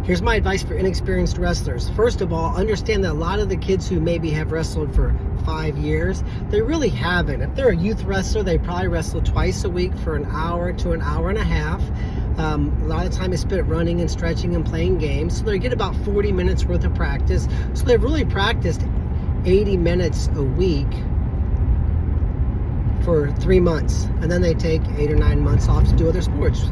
Here's my advice for inexperienced wrestlers. First of all, understand that a lot of the kids who maybe have wrestled for 5 years, they really haven't. If they're a youth wrestler, they probably wrestle twice a week for an hour to an hour and a half. A lot of time is spent running and stretching and playing games. So they get about 40 minutes worth of practice. So they've really practiced 80 minutes a week for 3 months. And then they take 8 or 9 months off to do other sports.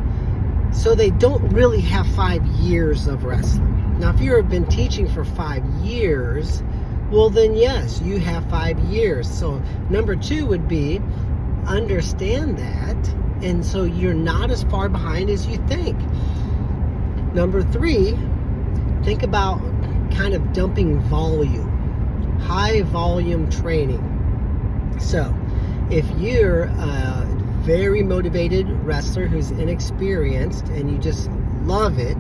So they don't really have 5 years of wrestling. Now, if you've been teaching for 5 years, well then yes, you have 5 years. So number 2 would be understand that, and so you're not as far behind as you think. Number 3, think about kind of dumping volume, high volume training. So if you're very motivated wrestler who's inexperienced and you just love it,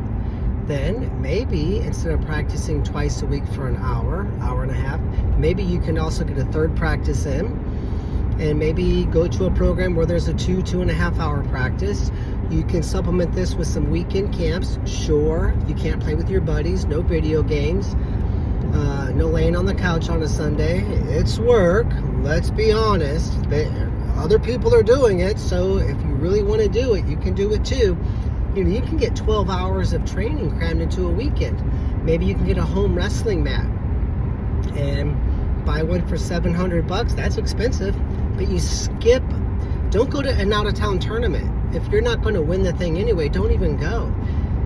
then maybe instead of practicing twice a week for an hour, hour and a half, maybe you can also get a third practice in, and maybe go to a program where there's a 2.5 hour practice. You can supplement this with some weekend camps. Sure, you can't play with your buddies, no video games, no laying on the couch on a Sunday. It's work, let's be honest, but other people are doing it, so if you really want to do it, you can do it too. You know, you can get 12 hours of training crammed into a weekend. Maybe you can get a home wrestling mat and buy one for $700. That's expensive, but you skip. Don't go to an out-of-town tournament. If you're not going to win the thing anyway, don't even go.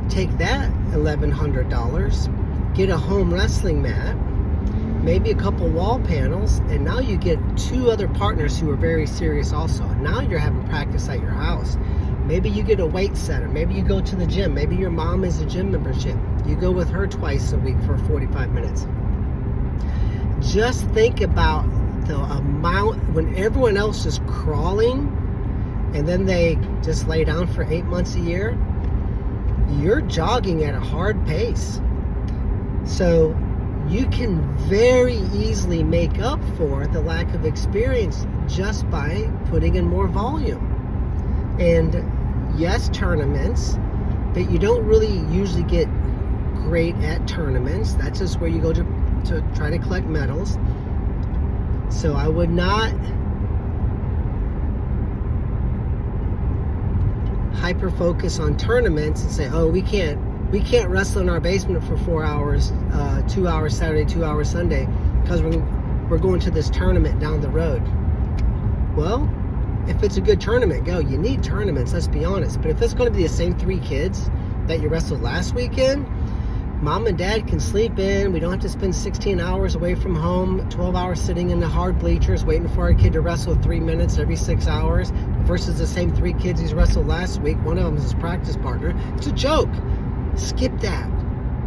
Take that $1,100, get a home wrestling mat, maybe a couple wall panels, and now you get 2 other partners who are very serious also. Now you're having practice at your house. Maybe you get a weight setter. Maybe you go to the gym. Maybe your mom is a gym membership. You go with her twice a week for 45 minutes. Just think about the amount when everyone else is crawling and then they just lay down for 8 months a year. You're jogging at a hard pace. So you can very easily make up for the lack of experience just by putting in more volume. And yes, tournaments, but you don't really usually get great at tournaments. That's just where you go to try to collect medals. So I would not hyper focus on tournaments and say, oh, we can't wrestle in our basement for 4 hours, 2 hours Saturday, 2 hours Sunday, because we're going to this tournament down the road. Well, if it's a good tournament, go. You need tournaments, let's be honest. But if it's going to be the same 3 kids that you wrestled last weekend, mom and dad can sleep in. We don't have to spend 16 hours away from home, 12 hours sitting in the hard bleachers waiting for our kid to wrestle 3 minutes every 6 hours versus the same 3 kids he's wrestled last week. One of them is his practice partner. It's a joke. Skip that.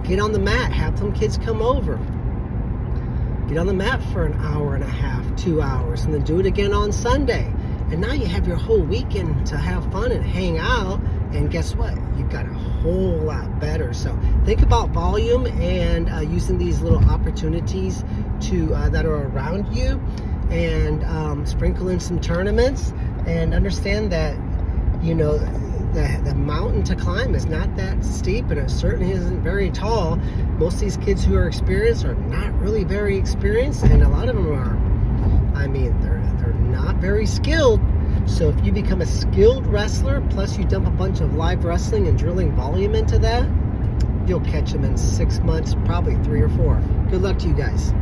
Get on the mat. Have some kids come over. Get on the mat for an hour and a half, 2 hours, and then do it again on Sunday. And now you have your whole weekend to have fun and hang out. And guess what? You've got a whole lot better. So think about volume and using these little opportunities to that are around you, and sprinkle in some tournaments, and understand that, you know, the mountain to climb is not that steep, and it certainly isn't very tall. Most of these kids who are experienced are not really very experienced, and a lot of them are, I mean, they're not very skilled. So if you become a skilled wrestler, plus you dump a bunch of live wrestling and drilling volume into that, you'll catch them in 6 months, probably 3 or 4. Good luck to you guys.